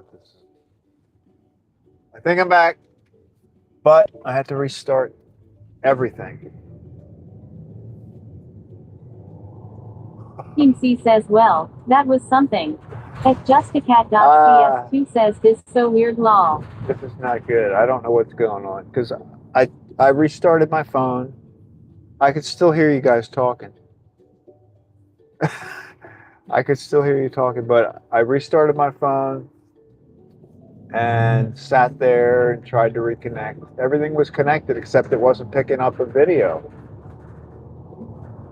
what this is. I think I'm back, but I had to restart everything. Team C says, well, that was something. At justacat.cs2 says, this so weird lol. This is not good. I don't know what's going on because I restarted my phone. I could still hear you guys talking. I could still hear you talking, but I restarted my phone and sat there and tried to reconnect. Everything was connected except it wasn't picking up a video.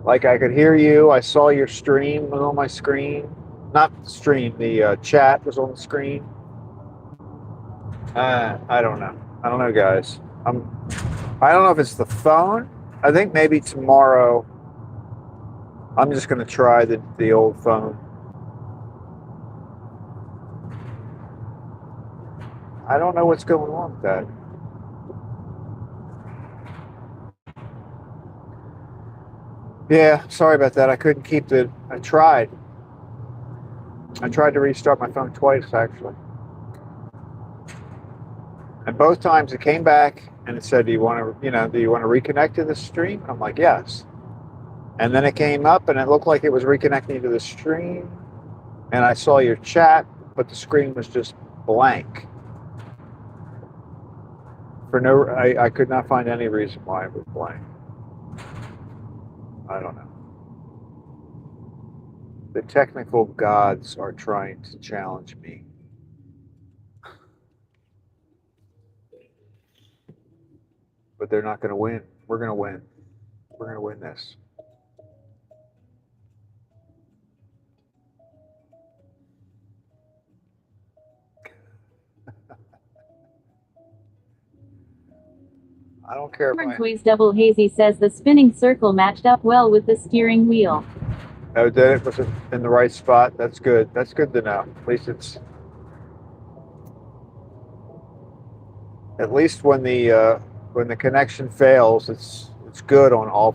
Like I could hear you. I saw your stream was on my screen. Not the stream, the chat was on the screen. I don't know. I don't know, guys. I don't know if it's the phone. I think maybe tomorrow I'm just going to try the old phone. I don't know what's going on with that. Yeah, sorry about that. I couldn't keep I tried. I tried to restart my phone twice, actually. And both times it came back and it said, do you want to reconnect to the stream? I'm like, yes. And then it came up and it looked like it was reconnecting to the stream. And I saw your chat, but the screen was just blank. I could not find any reason why it was blank. I don't know. The technical gods are trying to challenge me. But they're not going to win. We're going to win. We're going to win this. I don't care if Double Hazy says the spinning circle matched up well with the steering wheel. Oh, did it? Was it in the right spot? That's good. That's good to know. At least when the connection fails, it's good on all.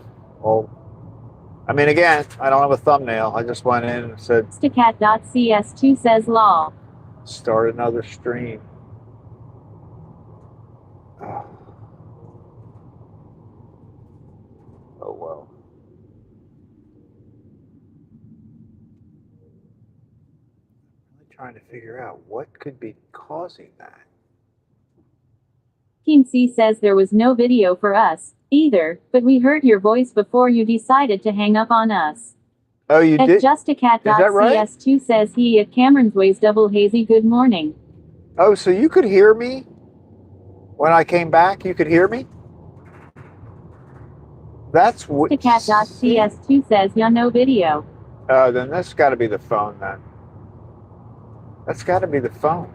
I mean, again, I don't have a thumbnail. I just went in and said Justacat.cs2 says lol. Start another stream. Oh well. I'm really trying to figure out what could be causing that. Team C says there was no video for us either, but we heard your voice before you decided to hang up on us. Oh, you did? Justacat.cs2 says he at Cameron's Ways Double Hazy good morning. Oh, so you could hear me when I came back? You could hear me? That's what. Justacat.cs2 says yeah, no video. Then that's got to be the phone then. That's got to be the phone.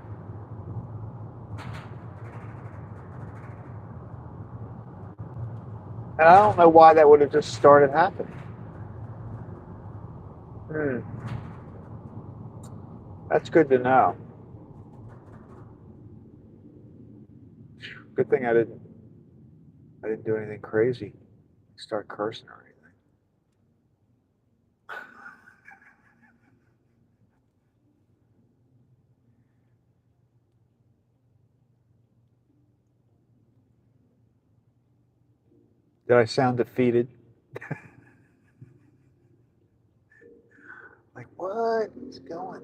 And I don't know why that would have just started happening. That's good to know. Good thing I didn't do anything crazy. Start cursing or anything. Did I sound defeated? Like, what's going on?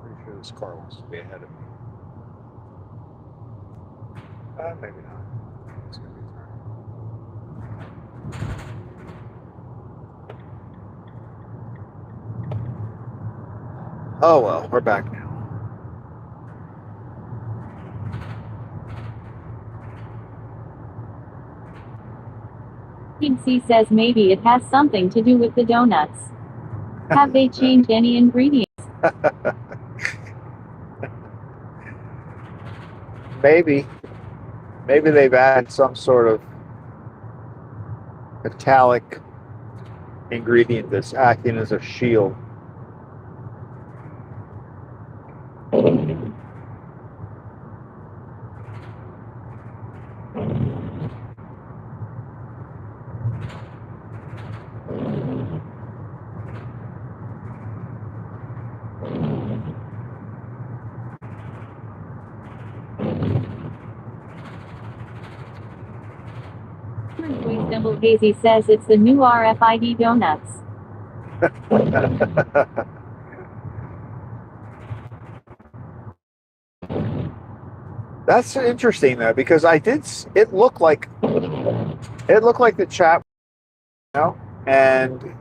Pretty sure this car wants to be ahead of me. Maybe not. It's going to be turning. Oh well, we're back now. Team C says maybe it has something to do with the donuts. Have they changed any ingredients? Maybe they've added some sort of metallic ingredient that's acting as a shield. Stumble Hazy says it's the new RFID donuts. That's interesting though, because it looked like the chat, and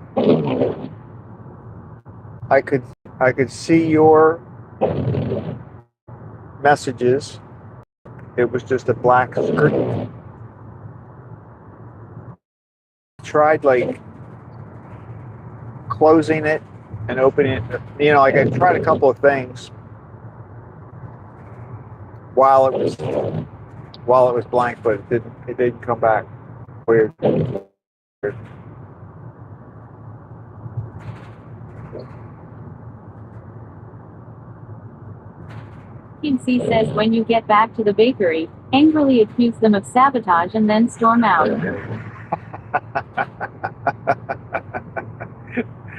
I could see your messages. It was just a black screen. Tried like closing it and opening it. Like I tried a couple of things while it was blank, but it didn't come back. Weird. C says when you get back to the bakery, angrily accuse them of sabotage and then storm out.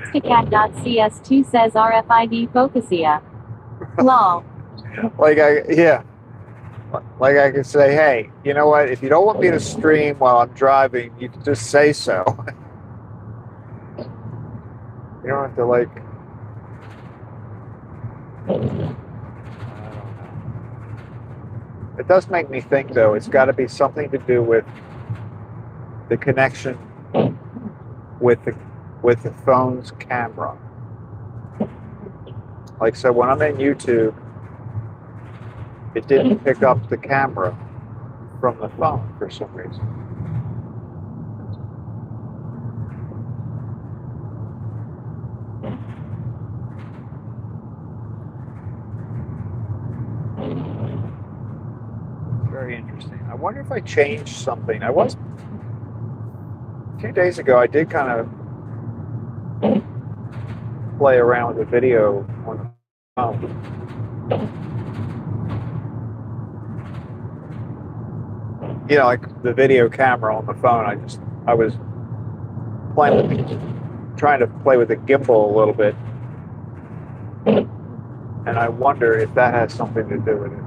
Sticat.cs2 says RFID Focusia. Lol. Like I could say, hey, you know what? If you don't want me to stream while I'm driving, you can just say so. You don't have to like. It does make me think, though. It's got to be something to do with the connection with the phone's camera. Like, so when I'm in YouTube, it didn't pick up the camera from the phone for some reason. Very interesting. I wonder if I changed something. A few days ago, I did kind of play around with the video on the phone. Like the video camera on the phone. I was trying to play with the gimbal a little bit, and I wonder if that has something to do with it.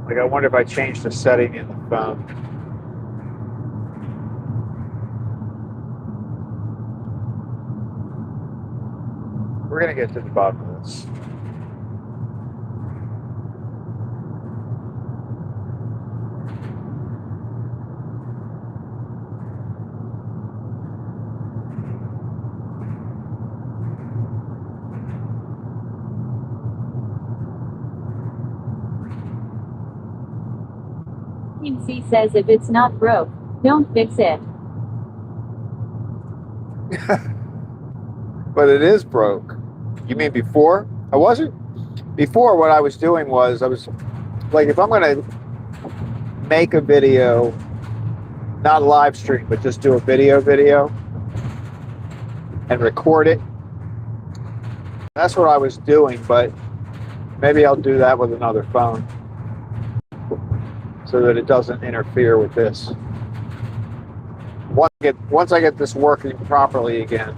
Like, I wonder if I changed the setting in the phone. We're going to get to the bottom of this. C says if it's not broke, don't fix it. But it is broke. You mean before? I wasn't. Before, what I was doing was, I was like, if I'm going to make a video, not a live stream, but just do a video and record it. That's what I was doing, but maybe I'll do that with another phone so that it doesn't interfere with this. Once I get this working properly again.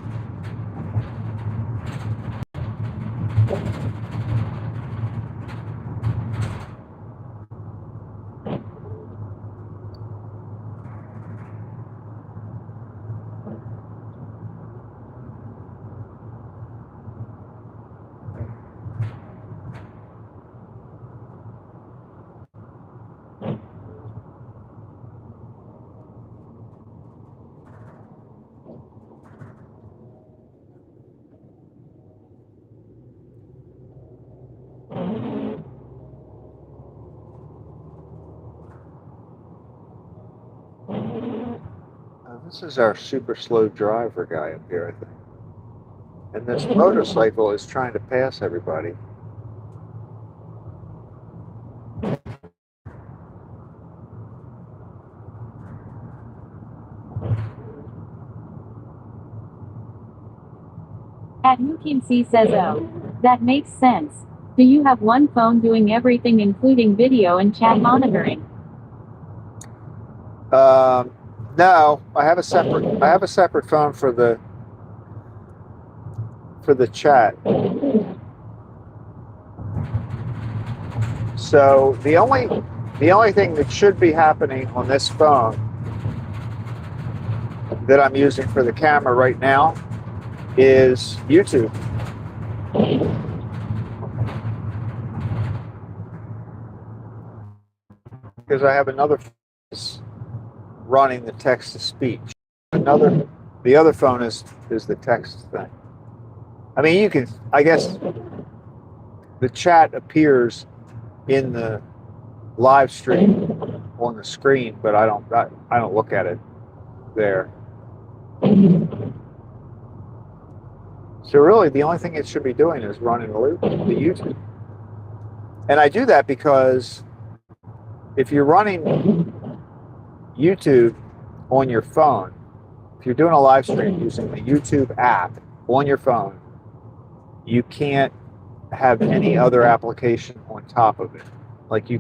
This is our super slow driver guy up here, I think. And this motorcycle is trying to pass everybody. C says, oh, that makes sense. Do you have one phone doing everything including video and chat monitoring? No, I have a separate phone for the chat. So the only thing that should be happening on this phone that I'm using for the camera right now is YouTube. Because I have another phone running the text to speech. The other phone is the text thing. I mean, you can, I guess the chat appears in the live stream on the screen, but I don't look at it there. So really, the only thing it should be doing is running the YouTube. And I do that because if you're running YouTube on your phone, if you're doing a live stream using the YouTube app on your phone, you can't have any other application on top of it. Like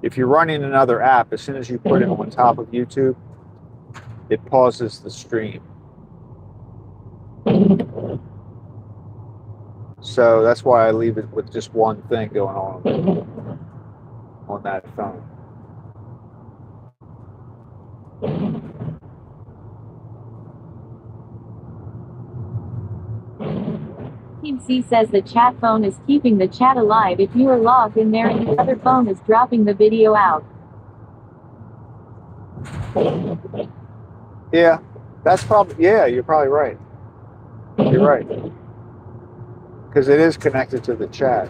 if you're running another app, as soon as you put it on top of YouTube, it pauses the stream. So that's why I leave it with just one thing going on that phone. Team C says the chat phone is keeping the chat alive if you are logged in there and the other phone is dropping the video out. Yeah, you're probably right. You're right. Because it is connected to the chat.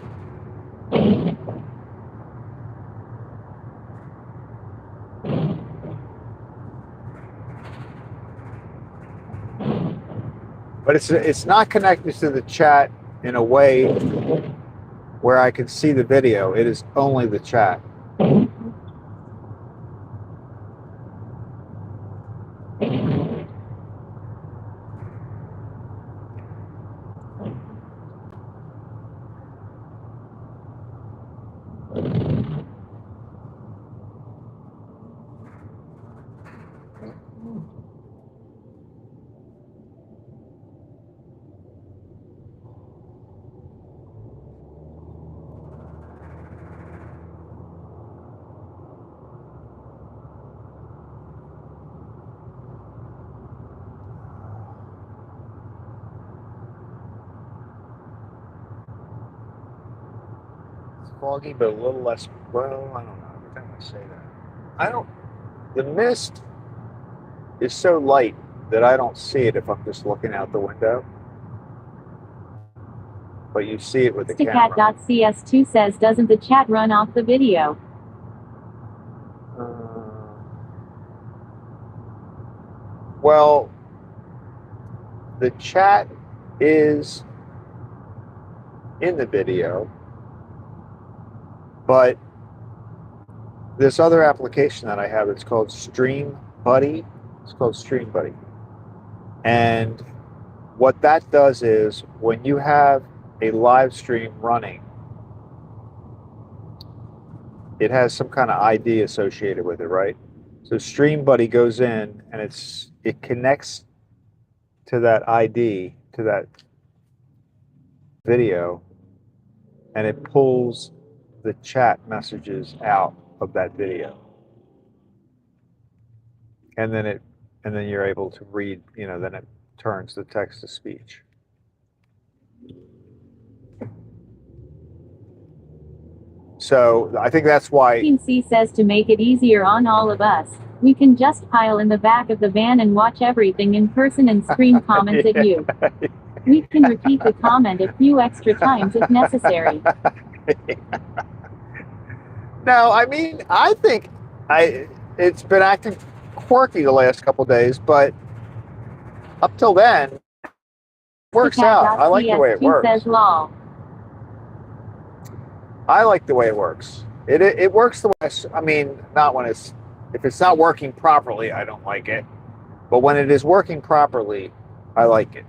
But it's not connected to the chat in a way where I can see the video. It is only the chat. Foggy, but a little less. Well, I don't know. Every time I say that, the mist is so light that I don't see it if I'm just looking out the window. But you see it with the camera. Sticat.cs2 says, doesn't the chat run off the video? Well, the chat is in the video. But this other application that I have, it's called Stream Buddy. It's called Stream Buddy. And what that does is when you have a live stream running, it has some kind of ID associated with it, right? So Stream Buddy goes in and it connects to that ID, to that video, and it pulls the chat messages out of that video, and then you're able to read. Then it turns the text to speech. So I think that's why. Team C says to make it easier on all of us, we can just pile in the back of the van and watch everything in person and scream comments at you. We can repeat the comment a few extra times if necessary. No, I mean, I think it's been acting quirky the last couple of days, but up till then, it works out. I like the way it works. Says lol. I like the way it works. It works the way. I mean, not when if it's not working properly, I don't like it. But when it is working properly, I like it.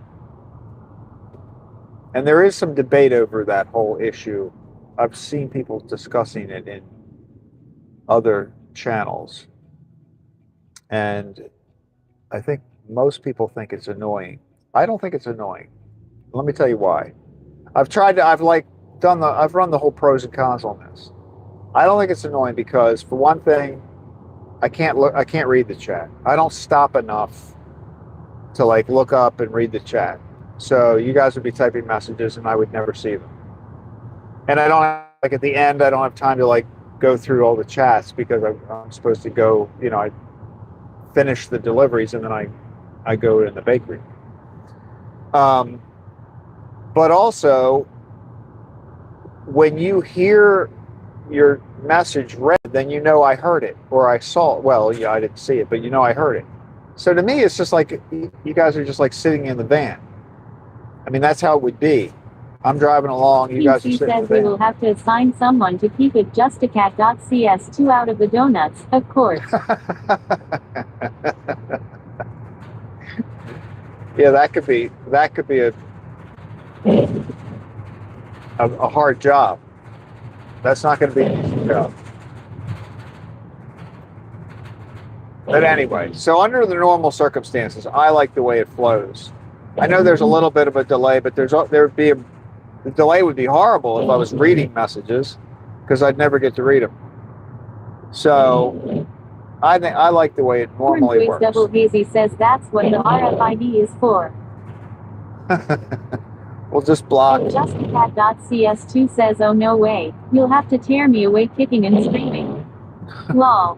And there is some debate over that whole issue. I've seen people discussing it in other channels, and I think most people think it's annoying. I don't think it's annoying. Let me tell you why. I've run the whole pros and cons on this. I don't think it's annoying because, for one thing, I can't read the chat. I don't stop enough to like look up and read the chat. So you guys would be typing messages and I would never see them. And I don't have, like at the end, I don't have time to like go through all the chats because I'm supposed to go, I finish the deliveries and then I go in the bakery. But also, when you hear your message read, then you know I heard it or I saw it. Well, yeah, I didn't see it, but I heard it. So to me, it's just like you guys are just like sitting in the van. I mean, that's how it would be. I'm driving along, you guys are PC sitting in says the we van. will have to assign someone to keep it justacat.cs2 out of the donuts, of course. Yeah, that could be a hard job. That's not going to be an easy job. But anyway, so under the normal circumstances, I like the way it flows. I know there's a little bit of a delay, but the delay would be horrible if I was reading messages because I'd never get to read them. So I like the way it normally works. Double Hazy says that's what the RFID is for. We'll just block. And justacat.cs2 says, oh no way, you'll have to tear me away kicking and screaming. Lol.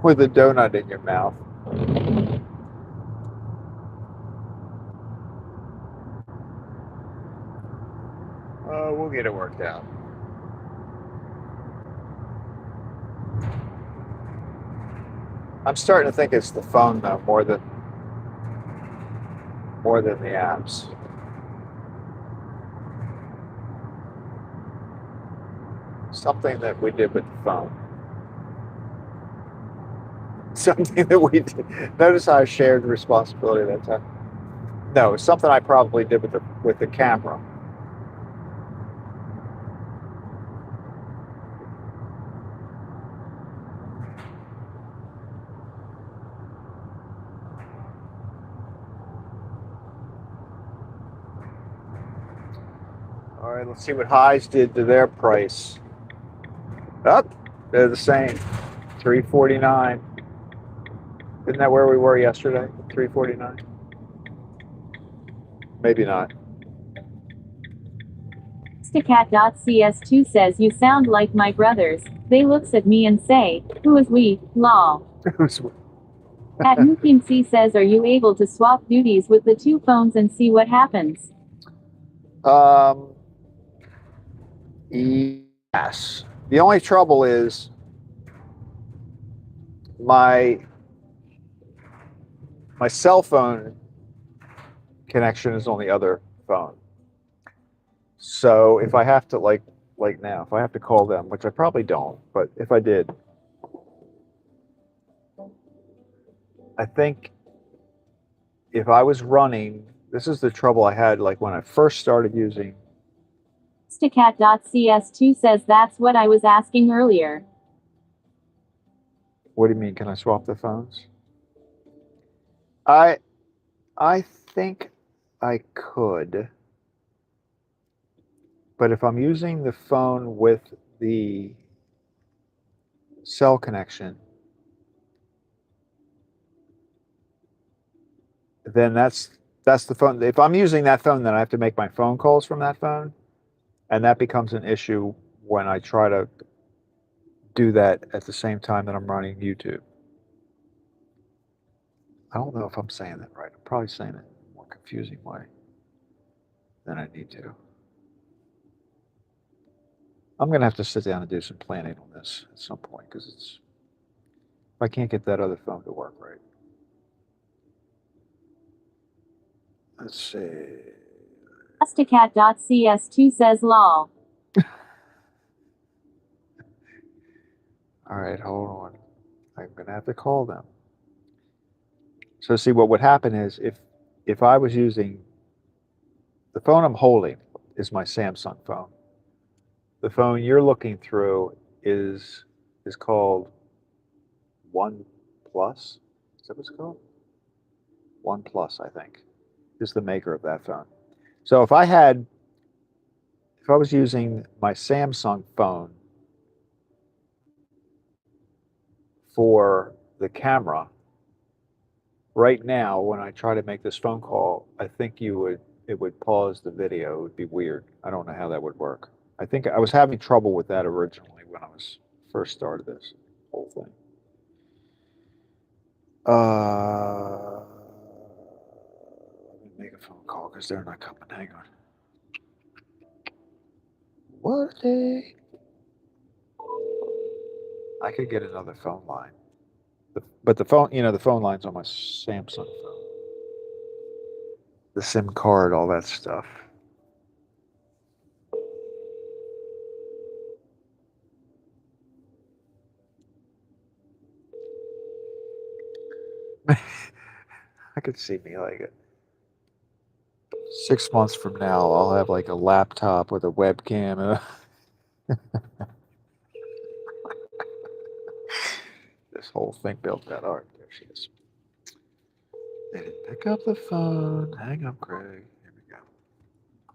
With a donut in your mouth. We'll get it worked out. I'm starting to think it's the phone though, more than the apps. Something that we did with the phone. Something that we did. Notice how I shared the responsibility that time. No, it's something I probably did with the camera. All right, let's see what highs did to their price. Up, they're the same. 349. Isn't that where we were yesterday? 349? Maybe not. Justacat.cs2 says you sound like my brothers. They looks at me and say, who is we, lol. At Mukimc says, are you able to swap duties with the two phones and see what happens? Yes. The only trouble is my cell phone connection is on the other phone. So if I have to like now, if I have to call them, which I probably don't, but if I did, I think if I was running, this is the trouble I had like when I first started using. Justacat.cs2 says that's what I was asking earlier. What do you mean? Can I swap the phones? I think I could. But if I'm using the phone with the cell connection, then that's the phone. If I'm using that phone, then I have to make my phone calls from that phone. And that becomes an issue when I try to do that at the same time that I'm running YouTube. I don't know if I'm saying that right. I'm probably saying it in a more confusing way than I need to. I'm going to have to sit down and do some planning on this at some point because I can't get that other phone to work right. Let's see. Justacat.cs2 says lol. All right, hold on. I'm going to have to call them. So see, what would happen is if I was using the phone I'm holding is my Samsung phone. The phone you're looking through is called OnePlus. Is that what it's called? OnePlus, I think, is the maker of that phone. So if I was using my Samsung phone for the camera, right now, when I try to make this phone call, I think it would pause the video. It would be weird. I don't know how that would work. I think I was having trouble with that originally when I was first started this whole thing. Let me make a phone call because they're not coming. Hang on. What are they? I could get another phone line. But the phone, the phone line's on my Samsung phone. The SIM card, all that stuff. I could see me like it. 6 months from now, I'll have like a laptop with a webcam. This whole thing built that art. There she is. They didn't pick up the phone. Hang up, Craig. Here we go.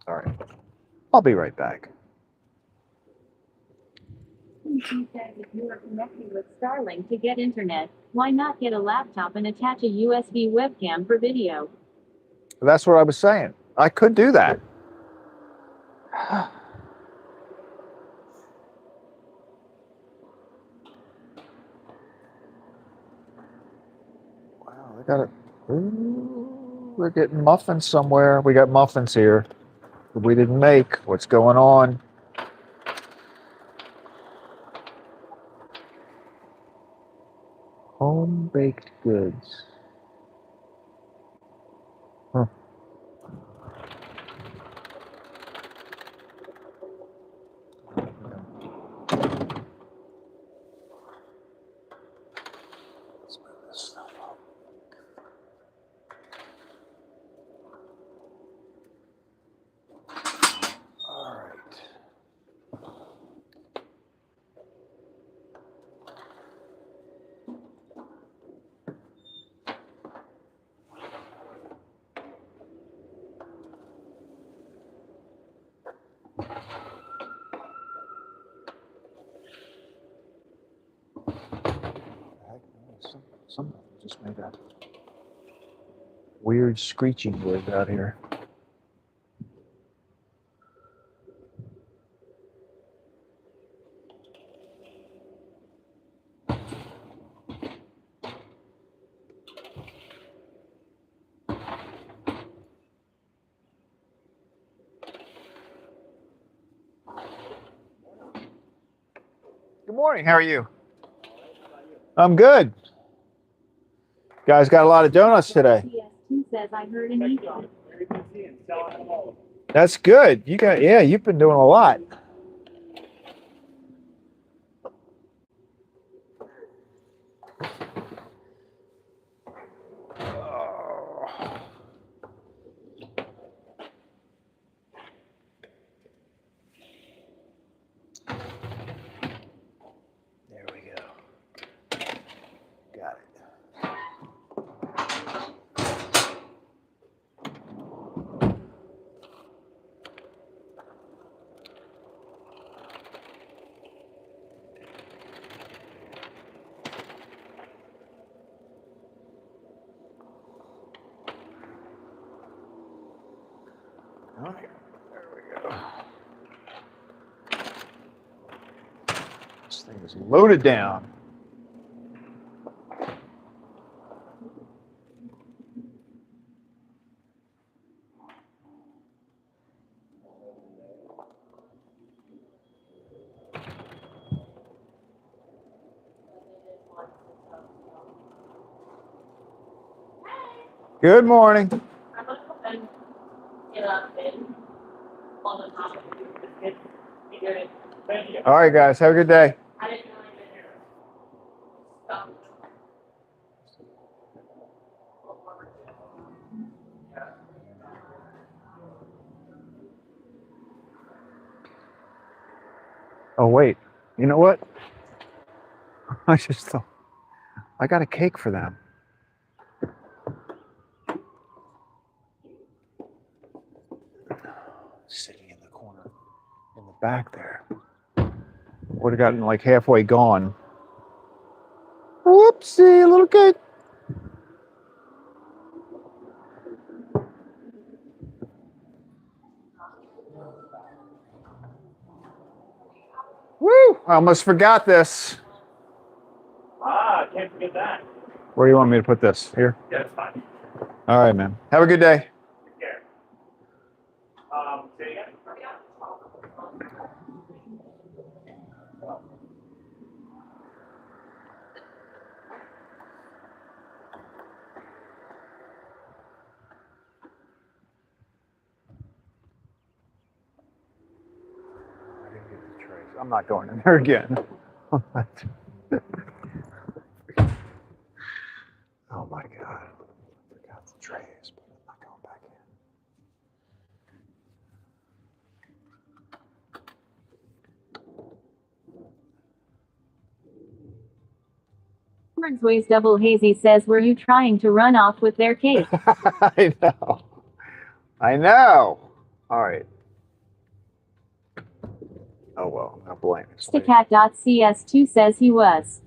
All right. I'll be right back. He said if you are connecting with Starlink to get internet, why not get a laptop and attach a USB webcam for video? That's what I was saying. I could do that. Wow, they got it. Ooh, we're getting muffins somewhere. We got muffins here that we didn't make. What's going on? Home baked goods. Huh. Let's move this stuff up. All right. Something just made that weird screeching noise out here. Good morning. How are you? I'm good. Guys got a lot of donuts today. PS2 says I heard an eagle. That's good. You've been doing a lot. There we go. Got it. All right, there we go. This thing is loaded down. Good morning. All right, guys. Have a good day. Oh, wait. You know what? I just thought I got a cake for them. Sitting in the corner in the back there. Would have gotten like halfway gone. Whoopsie, a little cake. Woo! I almost forgot this. Can't forget that. Where do you want me to put this? Here? Yeah, it's fine. All right, man. Have a good day. Take care. Say it again. I didn't get the trays. I'm not going in there again. Oh my God. I forgot the trays, but I'm not going back in. Ways Double Hazy says, were you trying to run off with their cake? I know. I know. All right. Oh, well, I'm going to blame it. Stacat.cs2 says he was.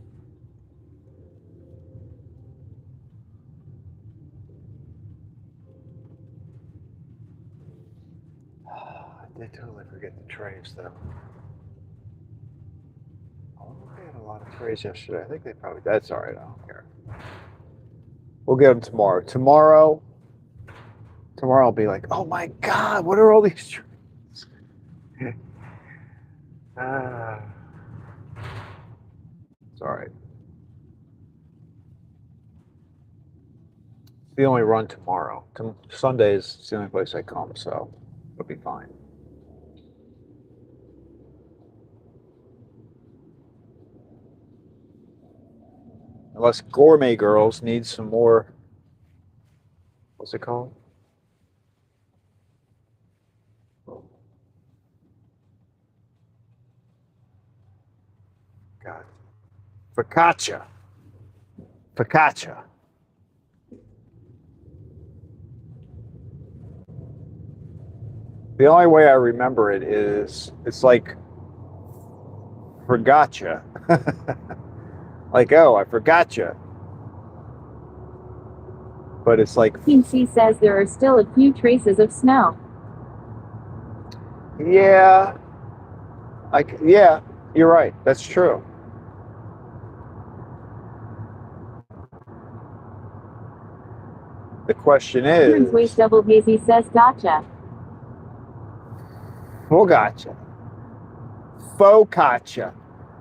I did totally forget the trays, though. Oh, they had a lot of trays yesterday. I think they probably, that's all right. I don't care. We'll get them tomorrow. Tomorrow I'll be like, oh my God, what are all these trays? It's all right. It's the only run tomorrow. Sundays, it's the only place I come, so it'll be fine. Unless Gourmet Girls need some more, what's it called? God. Focaccia. Focaccia. The only way I remember it is, it's like, forgotcha. Like, oh, I forgot you. But it's like, C says there are still a few traces of snow. yeah, yeah, you're right. That's true. The question Ways is, Double Hazy says gotcha. Focaccia. Focaccia.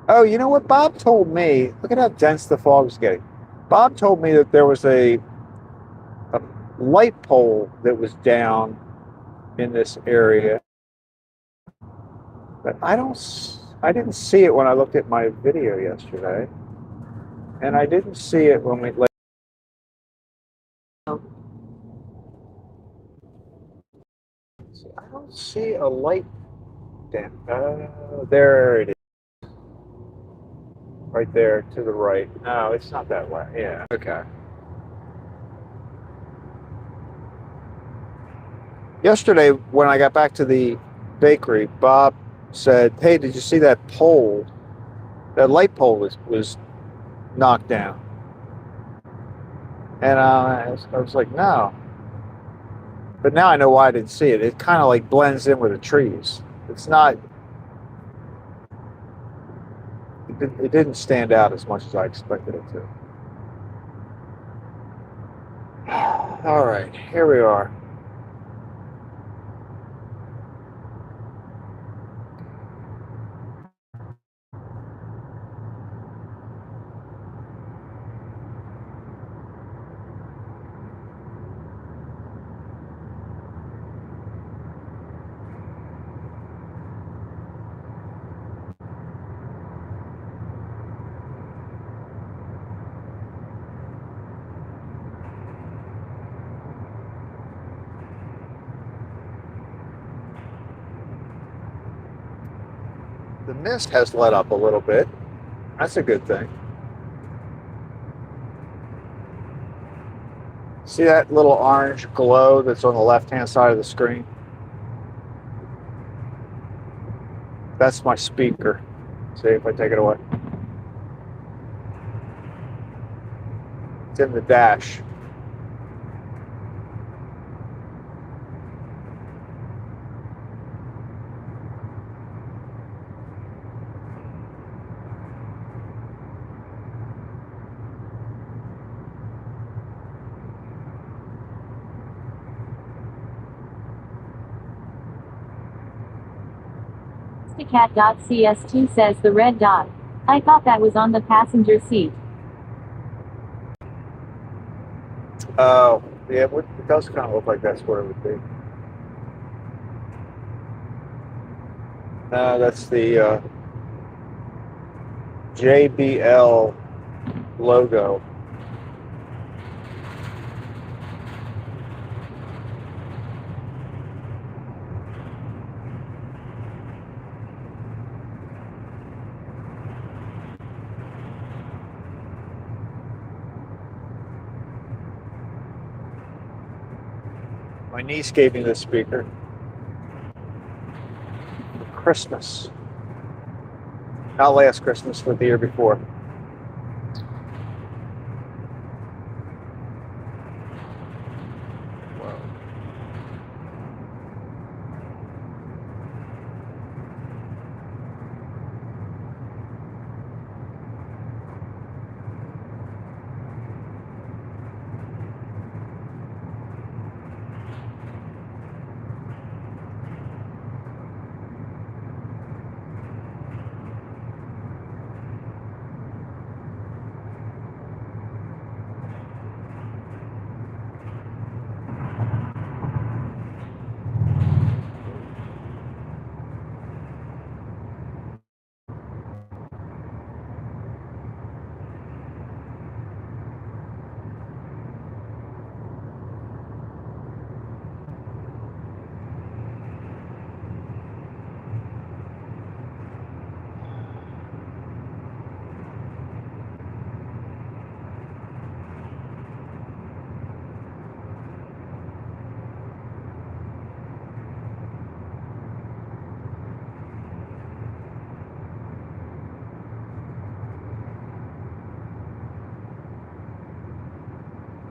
Oh, you know what? Bob told me, look at how dense the fog's getting. Bob told me that there was a light pole that was down in this area. But I didn't see it when I looked at my video yesterday. And I didn't see it when we, I don't see a light down. There it is. Right there to the right. No, it's not that way. Yeah. Okay. Yesterday, when I got back to the bakery, Bob said, "Hey, did you see that pole? That light pole was knocked down." And I was like, "No." But now I know why I didn't see it. It kind of like blends in with the trees. It's not. It didn't stand out as much as I expected it to. All right, here we are. The mist has let up a little bit. That's a good thing. See that little orange glow that's on the left-hand side of the screen? That's my speaker. See if I take it away. It's in the dash. Arcticat.cs2 says the red dot. I thought that was on the passenger seat. Oh, yeah, it does kind of look like that's where it would be. No, that's the JBL logo. My niece gave me this speaker for Christmas. Not last Christmas, but the year before.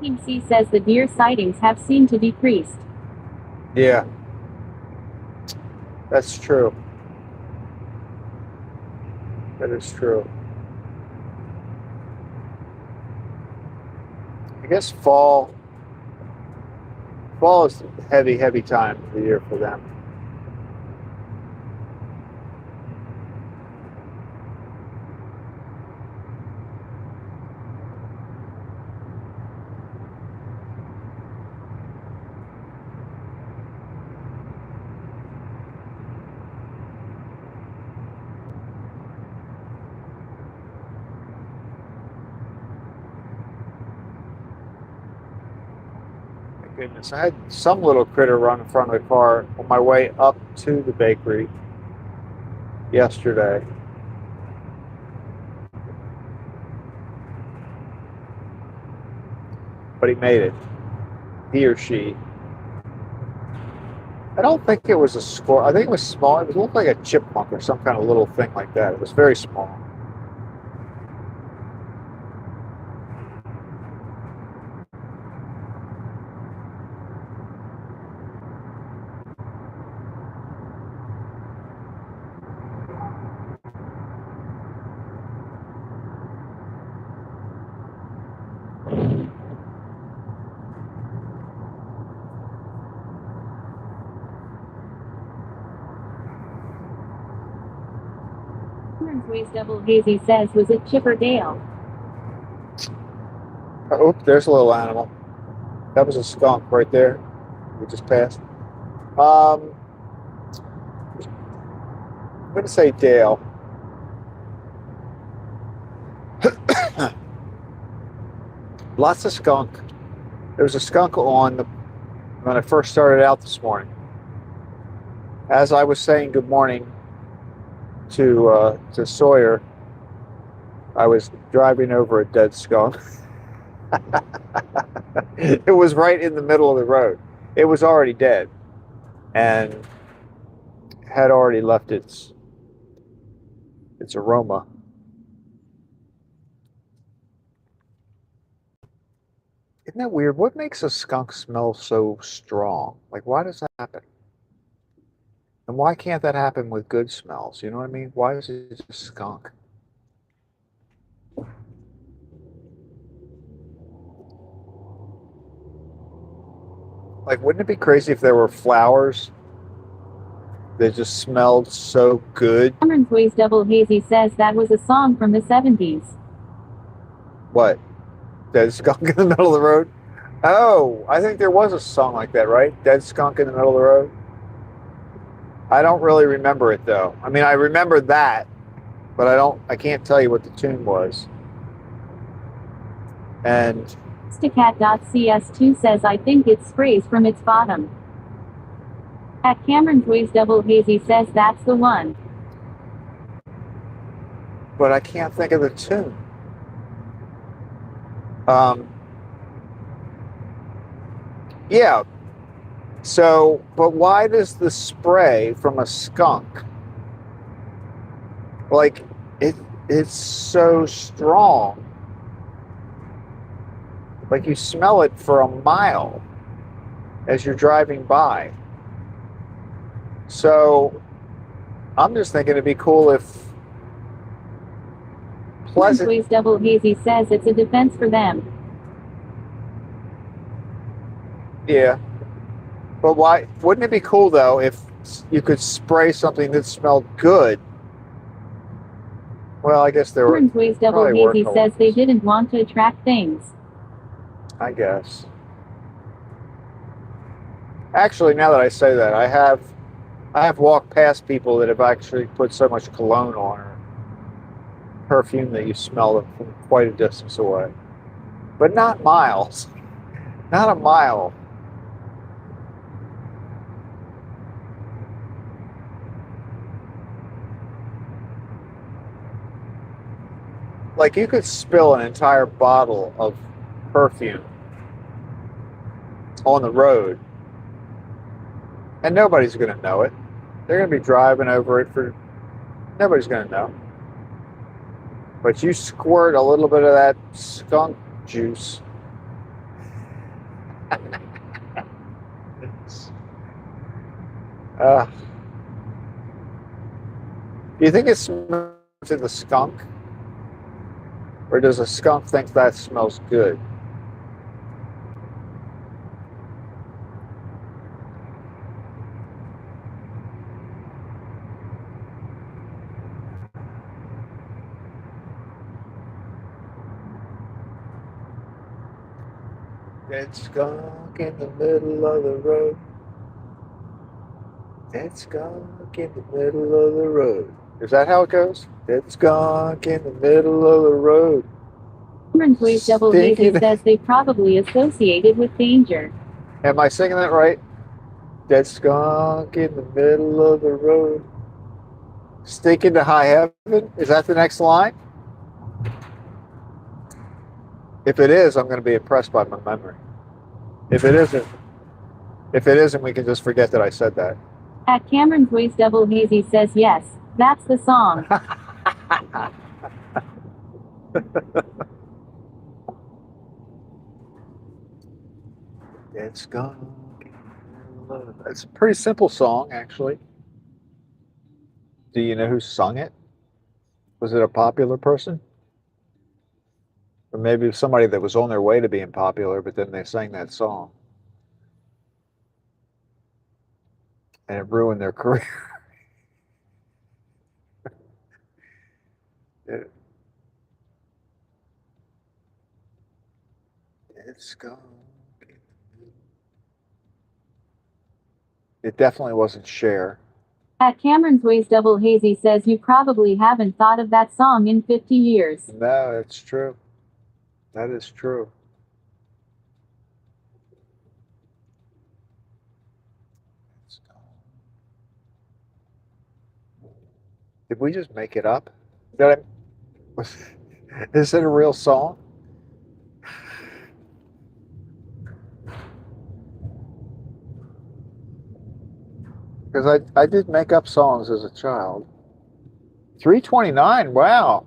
Team C says the deer sightings have seemed to decrease. Yeah, that's true. That is true. I guess fall is a heavy time of the year for them. Goodness, I had some little critter run in front of the car on my way up to the bakery yesterday. But he made it. He or she. I don't think it was a squirrel. I think it was small. It looked like a chipmunk or some kind of little thing like that. It was very small. Ways Double Hazy says, was it Chip or Dale? Oh, there's a little animal. That was a skunk right there. We just passed. I'm going to say Dale. Lots of skunk. There was a skunk when I first started out this morning. As I was saying good morning to Sawyer, I was driving over a dead skunk. It was right in the middle of the road. It was already dead and had already left its aroma. Isn't that weird? What makes a skunk smell so strong? Like, why does that happen? And why can't that happen with good smells? You know what I mean? Why is it just skunk? Like, wouldn't it be crazy if there were flowers They just smelled so good. Cameron's Ways Double Hazy says that was a song from the 70s. What? Dead skunk in the middle of the road? Oh, I think there was a song like that, right? Dead skunk in the middle of the road. I don't really remember it though. I mean, I remember that, but I can't tell you what the tune was. And Stacat.cs2 says I think it sprays from its bottom. At Cameron's Ways Double Hazy says that's the one. but I can't think of the tune. Yeah. So, but why does the spray from a skunk, like, it's so strong? Like you smell it for a mile as you're driving by. So I'm just thinking it'd be cool if Cameron's Ways Double Hazy says it's a defense for them. Yeah. But why wouldn't it be cool though if you could spray something that smelled good? Well, I guess there were. Cameron's Ways Double probably were Hazy says they colors. didn't want to attract things. I guess. Actually, now that I say that, I have walked past people that have actually put so much cologne on or perfume that you smell it from quite a distance away. But not miles. Not a mile. Like you could spill an entire bottle of perfume on the road and nobody's going to know it. They're going to be driving over it for, nobody's going to know. But you squirt a little bit of that skunk juice. Do you think it smells to the skunk? Or does a skunk think that smells good? Dead skunk in the middle of the road. Dead skunk in the middle of the road. Is that how it goes? Dead skunk in the middle of the road. Cameron's Ways Double Hazy says they probably associated with danger. Am I singing that right? Dead skunk in the middle of the road. Stinking to high heaven? Is that the next line? If it is, I'm going to be impressed by my memory. If it isn't, we can just forget that I said that. At Cameron's Ways Double Hazy says yes, that's the song. Dead skunk. It's a pretty simple song, actually. Do you know who sung it? Was it a popular person? Or maybe somebody that was on their way to being popular, but then they sang that song. And it ruined their career. It's gone. It definitely wasn't Cher. At Cameron's Ways Double Hazy says you probably haven't thought of that song in 50 years. No, it's true. That is true. It's gone. Did we just make it up? Is it a real song? Because I did make up songs as a child. 329, wow.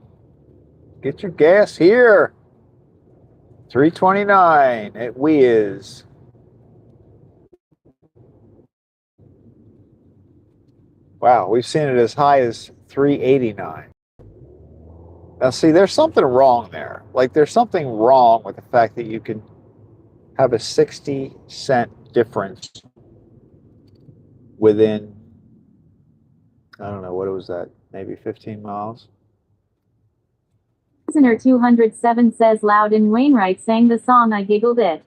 Get your gas here. 329 at Whiz. Wow, we've seen it as high as 389. Now see, there's something wrong there. Like there's something wrong with the fact that you can have a 60-cent difference within I don't know, what was that? Maybe 15 miles? Listener 207 says Loudon Wainwright sang the song I giggled it.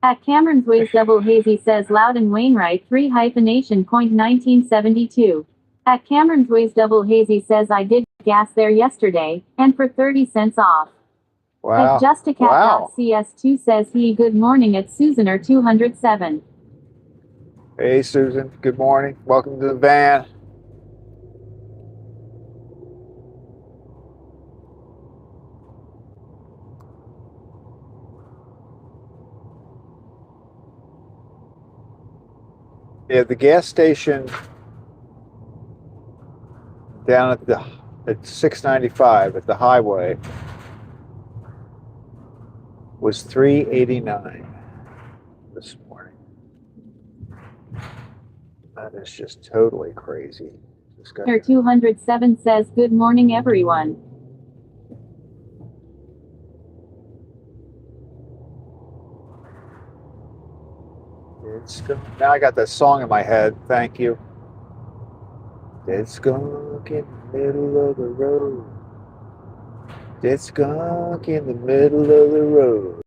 At Cameron's Ways Double Hazy says Loudon Wainwright 3 hyphenation point 1972. At Cameron's Ways Double Hazy says I did gas there yesterday, and for 30 cents off. Wow. At JustaCat.cs2 says he good morning at Susaner 207. Hey, Susan. Good morning. Welcome to the van. Yeah, the gas station down at 695 at the highway was $3.89 this morning. That is just totally crazy. Listener 207 says good morning everyone. Now I got that song in my head. Thank you. Dead skunk in the middle of the road. Dead skunk in the middle of the road.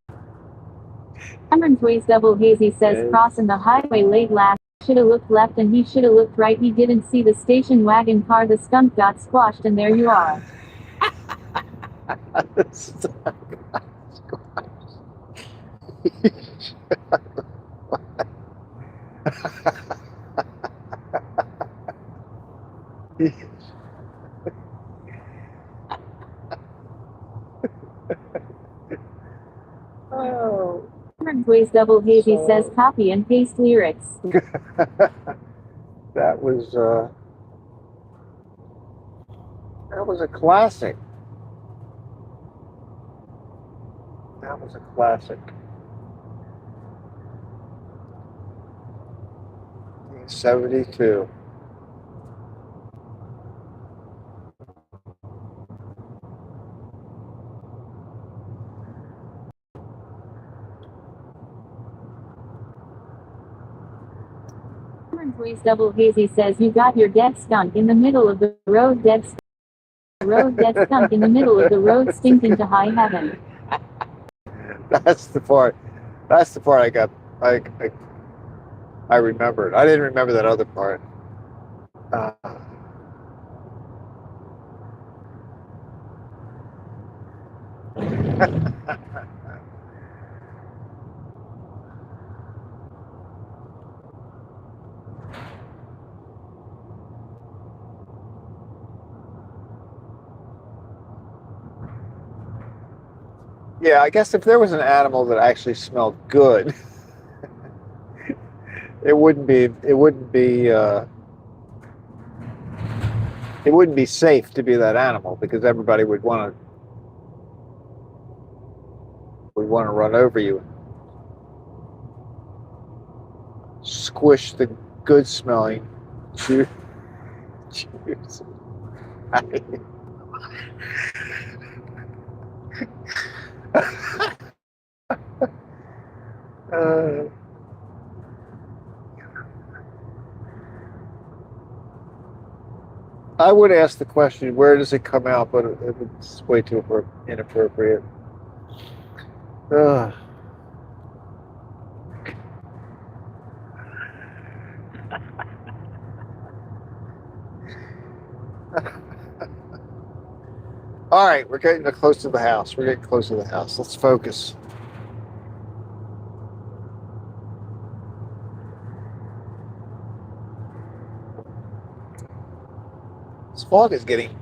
Cameron's Ways Double Hazy says crossing the highway late last, shoulda looked left and he shoulda looked right. He didn't see the station wagon car. The skunk got squashed and there you are. Oh. Cameron's Ways Double Hazy says copy and paste lyrics. That was a classic. That was a classic. 72. Cameron's Ways Double Hazy says you got your dead skunk in the middle of the road. Dead skunk in the middle of the road stinking to high heaven. That's the part. That's the part I remembered. I didn't remember that other part. Yeah, I guess if there was an animal that actually smelled good, it wouldn't be safe to be that animal because everybody would want to run over you, squish the good smelling juice. I would ask the question, where does it come out? But it's way too inappropriate. All right, we're getting close to the house. Let's focus. This fog is getting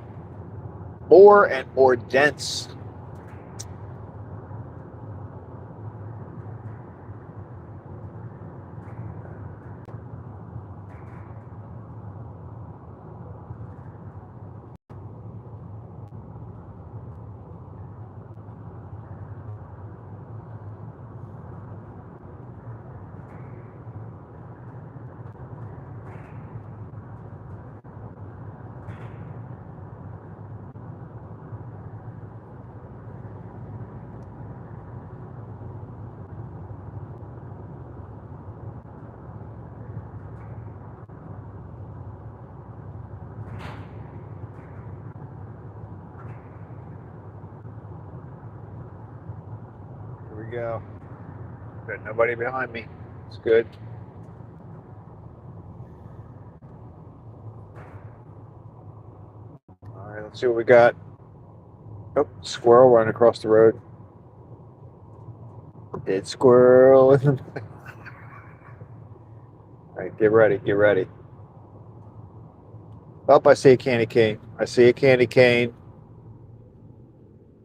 more and more dense. we go. Got nobody behind me. It's good. All right, let's see what we got. Oh, squirrel running across the road. Dead squirrel. All right, get ready, get ready. Oh, I see a candy cane. I see a candy cane.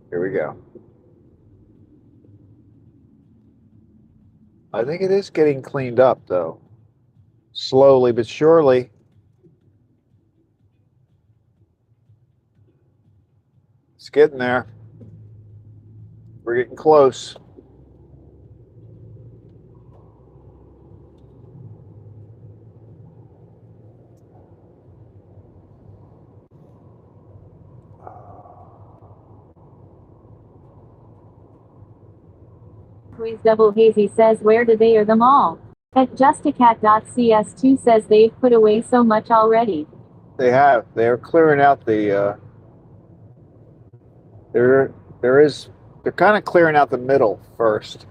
Here we go. I think it is getting cleaned up, though. Slowly but surely. It's getting there. We're getting close. Double Hazy says where do they are them all? At justacat.cs2 says they've put away so much already. They have. They're clearing out the. They're kind of clearing out the middle first.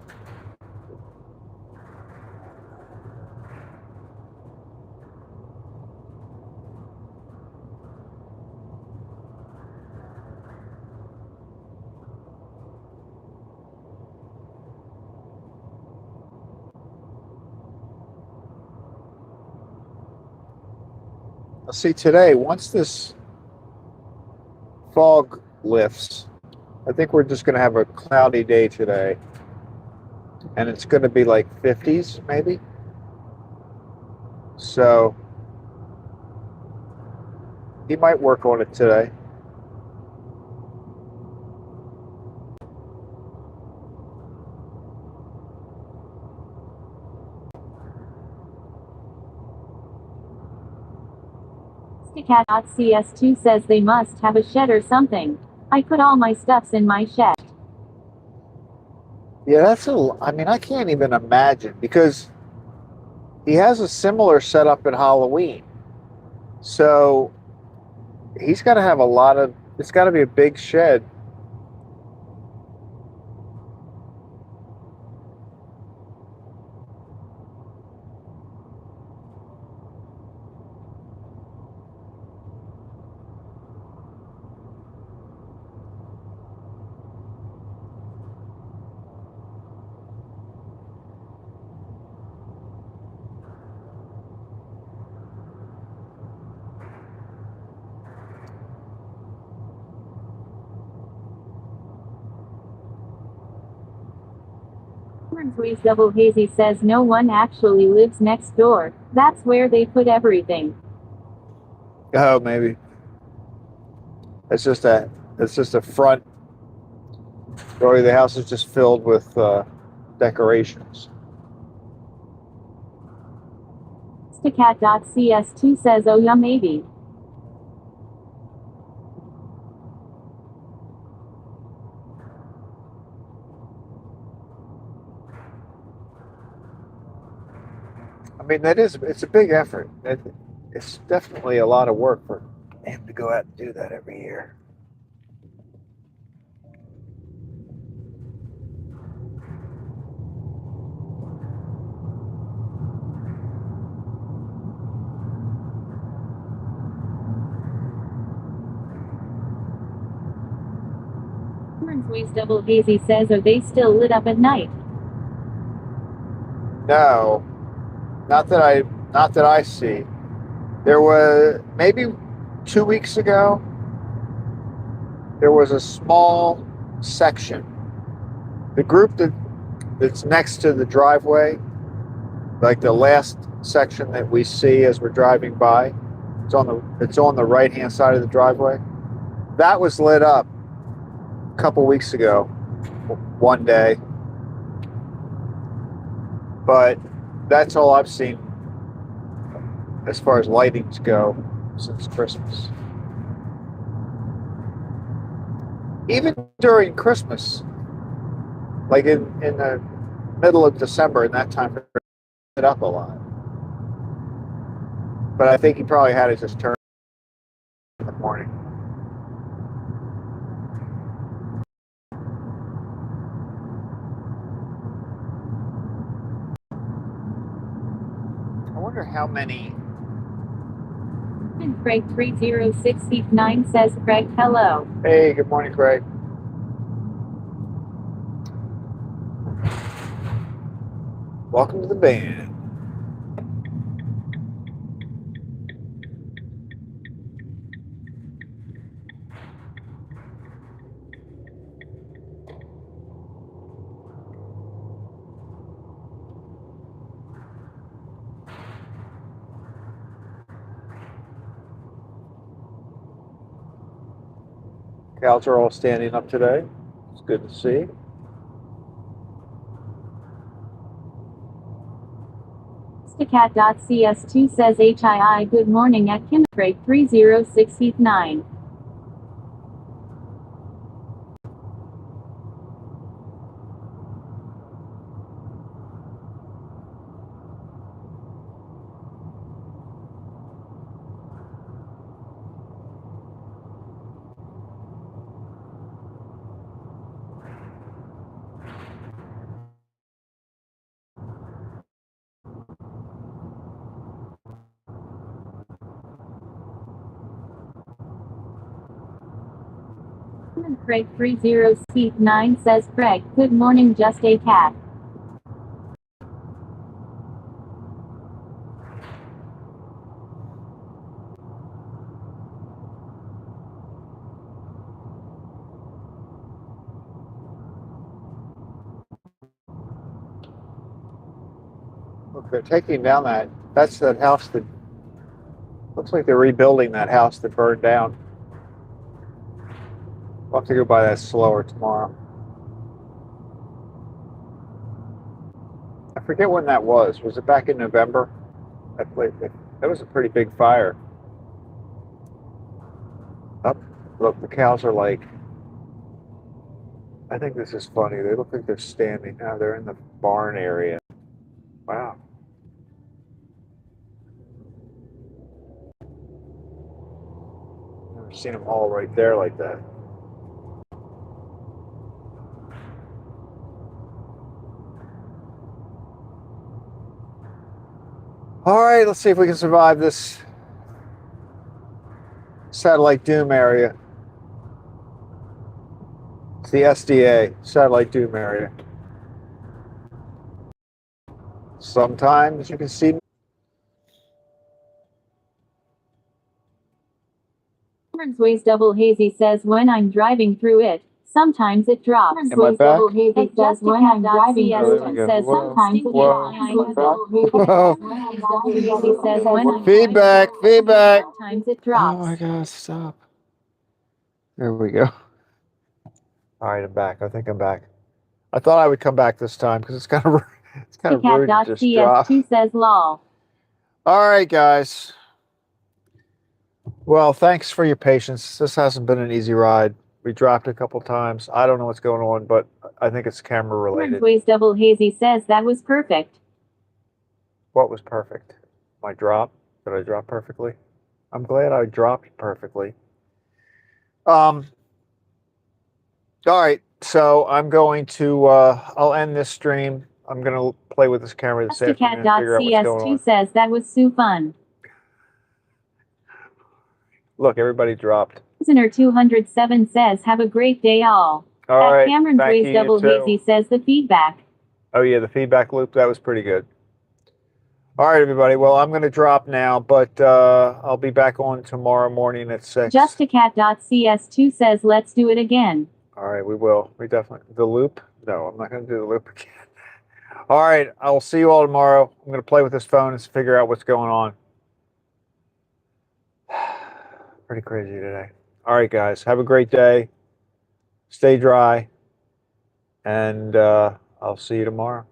Let's see today. Once this fog lifts, I think we're just going to have a cloudy day today, and it's going to be like 50s maybe. So he might work on it today. Justacat.cs2 says they must have a shed or something. I put all my stuffs in my shed. Yeah, I mean, I can't even imagine, because he has a similar setup at Halloween. So he's got to have it's got to be a big shed. Double Hazy says no one actually lives next door. That's where they put everything. Oh, maybe. It's just a front. Really, the house is just filled with decorations. Justacat.cs2 says oh yeah maybe. I mean, it's a big effort. It's definitely a lot of work for him to go out and do that every year. Double Hazy says are they still lit up at night? No, not that I see. There was maybe 2 weeks ago. There was a small section. The group that's next to the driveway, like the last section that we see as we're driving by, it's on the right hand side of the driveway. That was lit up a couple weeks ago, one day. But that's all I've seen as far as lightings go since Christmas. Even during Christmas, like in the middle of December, in that time, it up a lot. But I think he probably had it just turned in the morning. wonder how many. And Craig 3069 says, Craig, hello. Hey, good morning, Craig. Welcome to the band. Cows are all standing up today. It's good to see. Cat.cs2 says HII good morning at Kim Craig 3069. Craig 3069 says, Craig, good morning, just a cat. Look, they're taking down that's that house that looks like they're rebuilding that house that burned down. We'll have to go by that slower tomorrow. I forget when that was. Was it back in November? That was a pretty big fire. Up, look, the cows are like, I think this is funny. They look like they're standing now. They're in the barn area. Wow. Never seen them all right there like that. All right, let's see if we can survive this satellite doom area. It's the SDA, satellite doom area. Sometimes you can see. Ways Double Hazy says, when I'm driving through it, sometimes it drops. Am I back? Hazy says, when I'm driving through it, says sometimes it drops. Feedback. Sometimes it drops. Oh my God, stop. There we go. All right, I'm back. I think I'm back. I thought I would come back this time because it's kind of rude to just drop. Cat.cs2 says, lol. All right, guys. Well, thanks for your patience. This hasn't been an easy ride. We dropped a couple times. I don't know what's going on, but I think it's camera related. Ways Double Hazy says, that was perfect. What was perfect? My drop? Did I drop perfectly? I'm glad I dropped perfectly. All right, so I'm going to, I'll end this stream. I'm going to play with this camera this afternoon and figure out what's going on. says, that was so fun. Look, everybody dropped. Listener 207 says, have a great day all. All right, Cameron thank Ways you, Double you too. Hazy says, the feedback. Oh yeah, the feedback loop, that was pretty good. All right, everybody. Well, I'm going to drop now, but I'll be back on tomorrow morning at 6. Justacat.cs2 says, let's do it again. All right, we will. We definitely. The loop? No, I'm not going to do the loop again. All right, I'll see you all tomorrow. I'm going to play with this phone and figure out what's going on. Pretty crazy today. All right, guys. Have a great day. Stay dry. And I'll see you tomorrow.